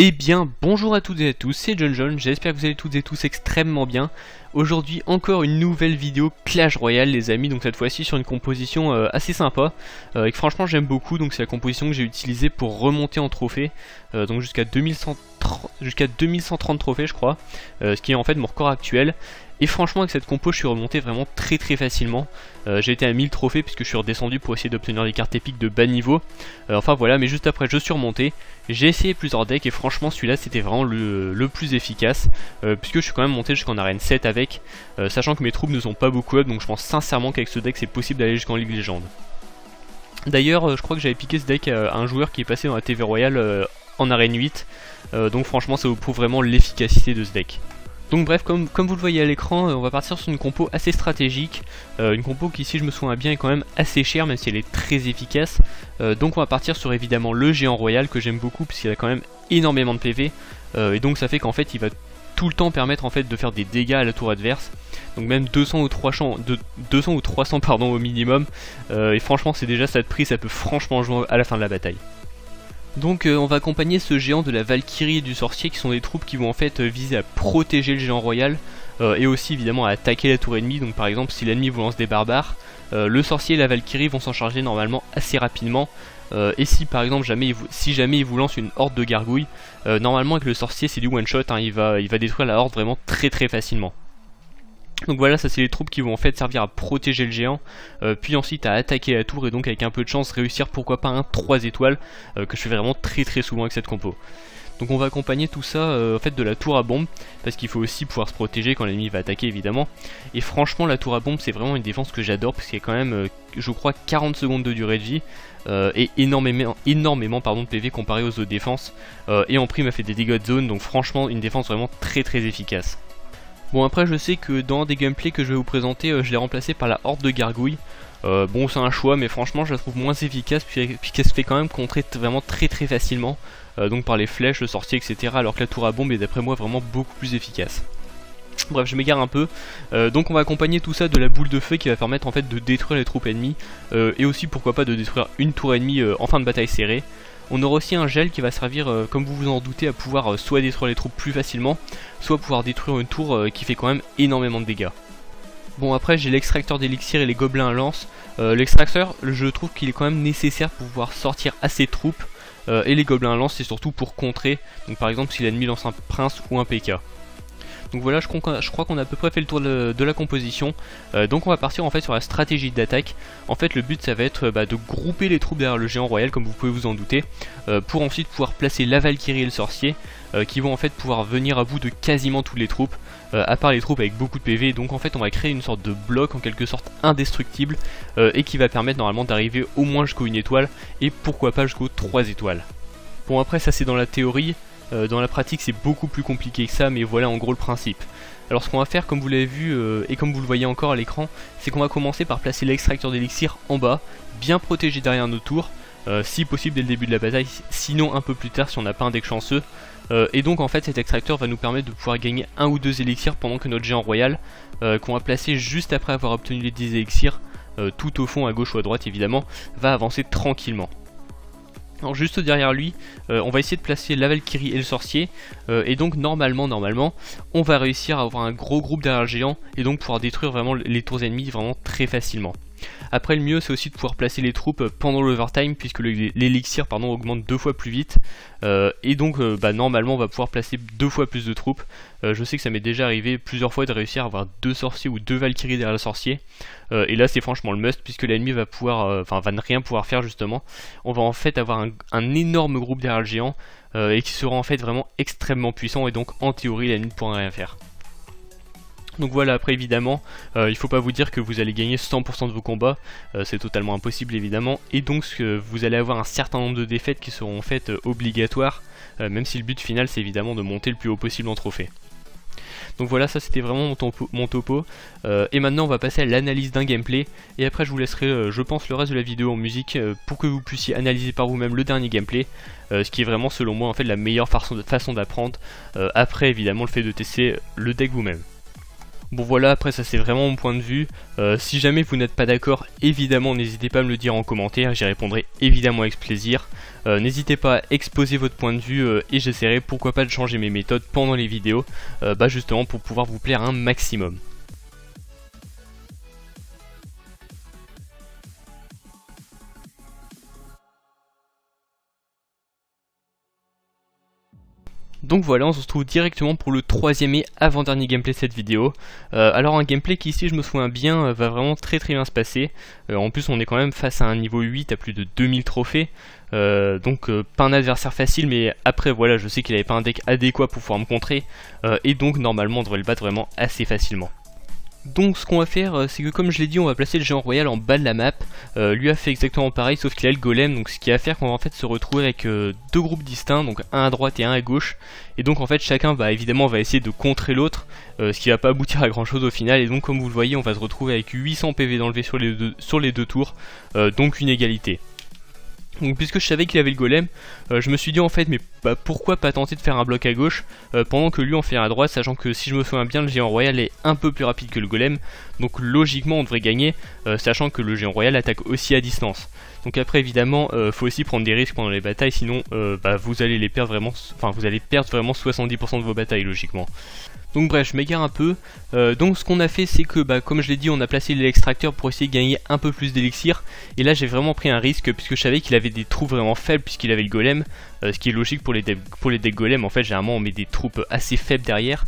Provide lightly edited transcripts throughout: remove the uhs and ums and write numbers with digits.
Eh bien, bonjour à toutes et à tous, c'est John, j'espère que vous allez toutes et tous extrêmement bien. Aujourd'hui, encore une nouvelle vidéo Clash Royale les amis, donc cette fois-ci sur une composition assez sympa, et que franchement j'aime beaucoup, donc c'est la composition que j'ai utilisée pour remonter en trophée, donc jusqu'à 2130 trophées je crois, ce qui est en fait mon record actuel. Et franchement avec cette compo je suis remonté vraiment très facilement. J'ai été à 1000 trophées puisque je suis redescendu pour essayer d'obtenir des cartes épiques de bas niveau. Enfin voilà, mais juste après je suis remonté. J'ai essayé plusieurs decks et franchement celui-là c'était vraiment le plus efficace, puisque je suis quand même monté jusqu'en arène 7 avec, sachant que mes troupes ne sont pas beaucoup up, donc je pense sincèrement qu'avec ce deck c'est possible d'aller jusqu'en Ligue Légende. D'ailleurs je crois que j'avais piqué ce deck à un joueur qui est passé dans la TV Royale en arène 8, donc franchement ça vous prouve vraiment l'efficacité de ce deck. Donc bref, comme vous le voyez à l'écran, on va partir sur une compo assez stratégique, une compo qui, si je me souviens bien, est quand même assez chère, même si elle est très efficace. Donc on va partir sur évidemment le géant royal, que j'aime beaucoup, puisqu'il a quand même énormément de PV, et donc ça fait qu'en fait il va tout le temps permettre en fait de faire des dégâts à la tour adverse, donc même 200 ou 300 pardon, au minimum, et franchement c'est déjà ça de prix, ça peut franchement jouer à la fin de la bataille. Donc on va accompagner ce géant de la Valkyrie et du sorcier, qui sont des troupes qui vont en fait viser à protéger le géant royal, et aussi évidemment à attaquer la tour ennemie. Donc par exemple si l'ennemi vous lance des barbares, le sorcier et la Valkyrie vont s'en charger normalement assez rapidement, et si par exemple jamais il vous lance une horde de gargouilles, normalement avec le sorcier c'est du one shot, hein, il va détruire la horde vraiment très facilement. Donc voilà, ça c'est les troupes qui vont en fait servir à protéger le géant, puis ensuite à attaquer la tour, et donc avec un peu de chance réussir pourquoi pas un 3 étoiles, que je fais vraiment très souvent avec cette compo. Donc on va accompagner tout ça en fait de la tour à bombe, parce qu'il faut aussi pouvoir se protéger quand l'ennemi va attaquer évidemment. Et franchement la tour à bombe c'est vraiment une défense que j'adore, parce qu'il y a quand même je crois 40 secondes de durée de vie, et énormément de PV comparé aux autres défenses, et en prime elle fait des dégâts de zone, donc franchement une défense vraiment très efficace. Bon après je sais que dans des gameplays que je vais vous présenter, je l'ai remplacé par la horde de gargouilles. Bon c'est un choix, mais franchement je la trouve moins efficace, puisqu'elle se fait quand même contrer vraiment très facilement, donc par les flèches, le sorcier etc, alors que la tour à bombe est d'après moi vraiment beaucoup plus efficace. Bref, je m'égare un peu, donc on va accompagner tout ça de la boule de feu qui va permettre en fait de détruire les troupes ennemies, et aussi pourquoi pas de détruire une tour ennemie en fin de bataille serrée. On aura aussi un gel qui va servir, comme vous vous en doutez, à pouvoir soit détruire les troupes plus facilement, soit pouvoir détruire une tour qui fait quand même énormément de dégâts. Bon après j'ai l'extracteur d'élixir et les gobelins à lance. L'extracteur je trouve qu'il est quand même nécessaire pour pouvoir sortir assez de troupes, et les gobelins à lance c'est surtout pour contrer, donc par exemple si l'ennemi lance un prince ou un PK. Donc voilà, je crois qu'on a à peu près fait le tour de la composition. Donc on va partir en fait sur la stratégie d'attaque. En fait le but ça va être de grouper les troupes derrière le géant royal, comme vous pouvez vous en douter, pour ensuite pouvoir placer la Valkyrie et le sorcier, qui vont en fait pouvoir venir à bout de quasiment toutes les troupes, à part les troupes avec beaucoup de PV. Donc en fait on va créer une sorte de bloc en quelque sorte indestructible, et qui va permettre normalement d'arriver au moins jusqu'aux 1 étoile, et pourquoi pas jusqu'aux 3 étoiles. Bon après ça c'est dans la théorie. Dans la pratique c'est beaucoup plus compliqué que ça, mais voilà en gros le principe. Alors ce qu'on va faire, comme vous l'avez vu et comme vous le voyez encore à l'écran, c'est qu'on va commencer par placer l'extracteur d'élixir en bas, bien protégé derrière nos tours, si possible dès le début de la bataille, sinon un peu plus tard si on n'a pas un deck chanceux. Et donc en fait cet extracteur va nous permettre de pouvoir gagner 1 ou 2 élixirs, pendant que notre géant royal, qu'on va placer juste après avoir obtenu les 10 élixirs, tout au fond à gauche ou à droite évidemment, va avancer tranquillement. Alors juste derrière lui, on va essayer de placer la Valkyrie et le sorcier, et donc normalement, on va réussir à avoir un gros groupe derrière le géant, et donc pouvoir détruire vraiment les tours ennemies vraiment très facilement. Après le mieux c'est aussi de pouvoir placer les troupes pendant l'overtime, puisque l'élixir augmente 2 fois plus vite, et donc normalement on va pouvoir placer 2 fois plus de troupes. Je sais que ça m'est déjà arrivé plusieurs fois de réussir à avoir 2 sorciers ou 2 Valkyries derrière le sorcier, et là c'est franchement le must, puisque l'ennemi va pouvoir, va ne rien pouvoir faire justement. On va en fait avoir un énorme groupe derrière le géant, et qui sera en fait vraiment extrêmement puissant, et donc en théorie l'ennemi ne pourra rien faire. Donc voilà, après évidemment, il faut pas vous dire que vous allez gagner 100% de vos combats, c'est totalement impossible évidemment, et donc vous allez avoir un certain nombre de défaites qui seront en fait obligatoires, même si le but final c'est évidemment de monter le plus haut possible en trophée. Donc voilà, ça c'était vraiment mon topo, et maintenant on va passer à l'analyse d'un gameplay, et après je vous laisserai je pense le reste de la vidéo en musique, pour que vous puissiez analyser par vous-même le dernier gameplay, ce qui est vraiment selon moi en fait la meilleure façon d'apprendre, après évidemment le fait de tester le deck vous-même. Bon voilà, après ça c'est vraiment mon point de vue. Si jamais vous n'êtes pas d'accord, évidemment n'hésitez pas à me le dire en commentaire, j'y répondrai évidemment avec plaisir. N'hésitez pas à exposer votre point de vue et j'essaierai pourquoi pas de changer mes méthodes pendant les vidéos, justement pour pouvoir vous plaire un maximum. Donc voilà, on se retrouve directement pour le troisième et avant-dernier gameplay de cette vidéo. Alors un gameplay qui ici je me souviens bien va vraiment très bien se passer. En plus on est quand même face à un niveau 8 à plus de 2000 trophées. Donc pas un adversaire facile, mais après voilà, je sais qu'il avait pas un deck adéquat pour pouvoir me contrer. Et donc normalement on devrait le battre vraiment assez facilement. Donc ce qu'on va faire, c'est que comme je l'ai dit, on va placer le géant royal en bas de la map. Lui a fait exactement pareil, sauf qu'il a le golem, donc ce qui va faire qu'on va en fait se retrouver avec deux groupes distincts, donc un à droite et un à gauche. Et donc en fait chacun va évidemment essayer de contrer l'autre, ce qui va pas aboutir à grand chose au final. Et donc comme vous le voyez, on va se retrouver avec 800 PV d'enlevé sur les deux tours, donc une égalité. Donc puisque je savais qu'il avait le golem, je me suis dit en fait mais pourquoi pas tenter de faire un bloc à gauche pendant que lui en fait un à droite, sachant que si je me souviens bien le géant royal est un peu plus rapide que le golem, donc logiquement on devrait gagner, sachant que le géant royal attaque aussi à distance. Donc après évidemment faut aussi prendre des risques pendant les batailles, sinon vous allez les perdre vraiment, vous allez perdre vraiment 70% de vos batailles logiquement. Donc bref, je m'égare un peu. Donc ce qu'on a fait, c'est que comme je l'ai dit, on a placé l'extracteur pour essayer de gagner un peu plus d'élixir. Et là j'ai vraiment pris un risque puisque je savais qu'il avait des troupes vraiment faibles puisqu'il avait le golem, ce qui est logique pour les decks golem. En fait généralement on met des troupes assez faibles derrière.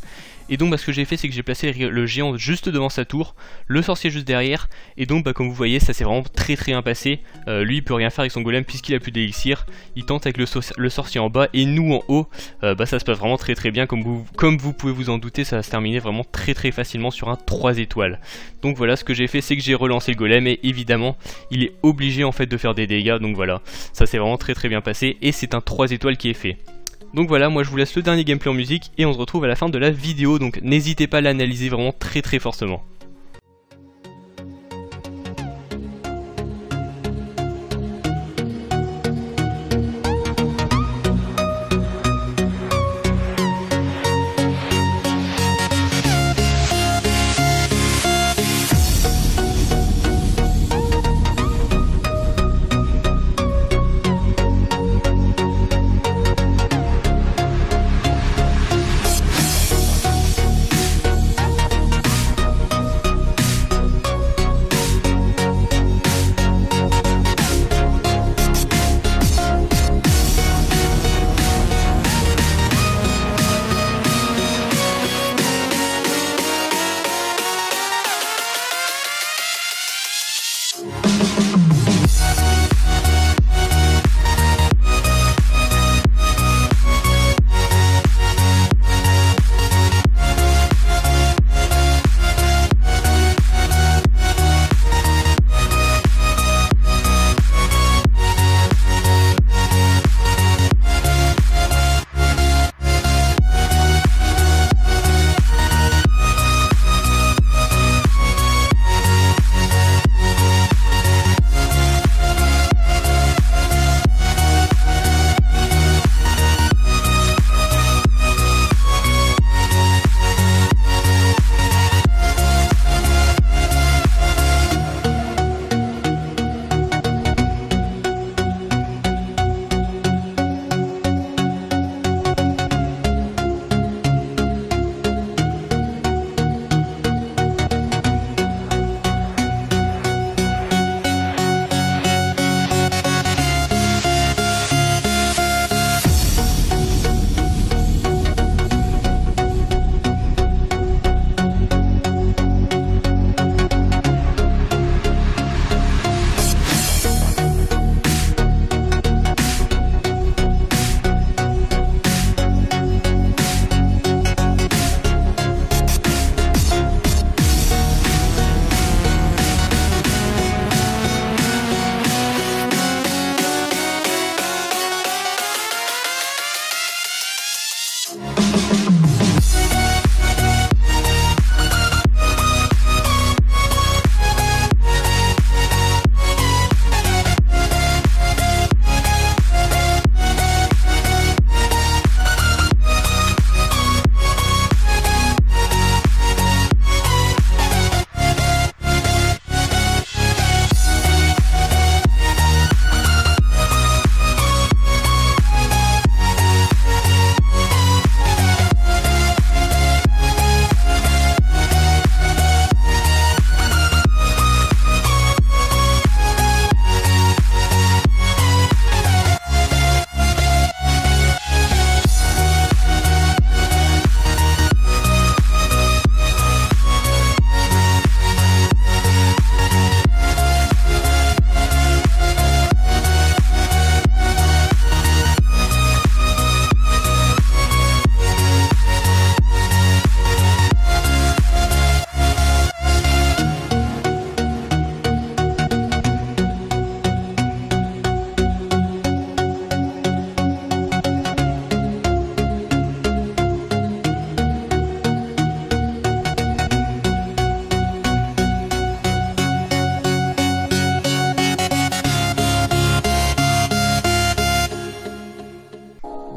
Et donc ce que j'ai fait, c'est que j'ai placé le géant juste devant sa tour, le sorcier juste derrière. Et donc comme vous voyez, ça s'est vraiment très bien passé. Lui il peut rien faire avec son golem puisqu'il a plus d'élixir. Il tente avec le sorcier en bas, et nous en haut, ça se passe vraiment très bien. Comme vous pouvez vous en douter, ça va se terminer vraiment très facilement sur un 3 étoiles. Donc voilà, ce que j'ai fait, c'est que j'ai relancé le golem, et évidemment il est obligé en fait de faire des dégâts. Donc voilà, ça s'est vraiment très bien passé, et c'est un 3 étoiles qui est fait. Donc voilà, moi je vous laisse le dernier gameplay en musique et on se retrouve à la fin de la vidéo, donc n'hésitez pas à l'analyser vraiment très fortement.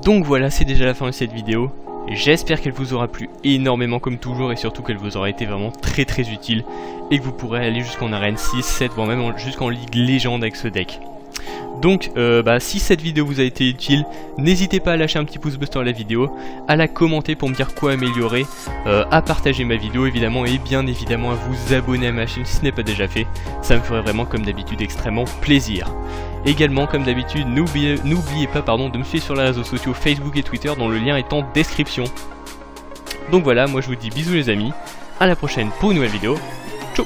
Donc voilà, c'est déjà la fin de cette vidéo. J'espère qu'elle vous aura plu énormément comme toujours et surtout qu'elle vous aura été vraiment très utile et que vous pourrez aller jusqu'en arène 6, 7, voire même jusqu'en ligue légende avec ce deck. Donc si cette vidéo vous a été utile, n'hésitez pas à lâcher un petit pouce bleu sur la vidéo, à la commenter pour me dire quoi améliorer, à partager ma vidéo évidemment et bien évidemment à vous abonner à ma chaîne si ce n'est pas déjà fait. Ça me ferait vraiment comme d'habitude extrêmement plaisir. Également comme d'habitude n'oubliez pas de me suivre sur les réseaux sociaux Facebook et Twitter dont le lien est en description. Donc voilà, moi je vous dis bisous les amis, à la prochaine pour une nouvelle vidéo, ciao.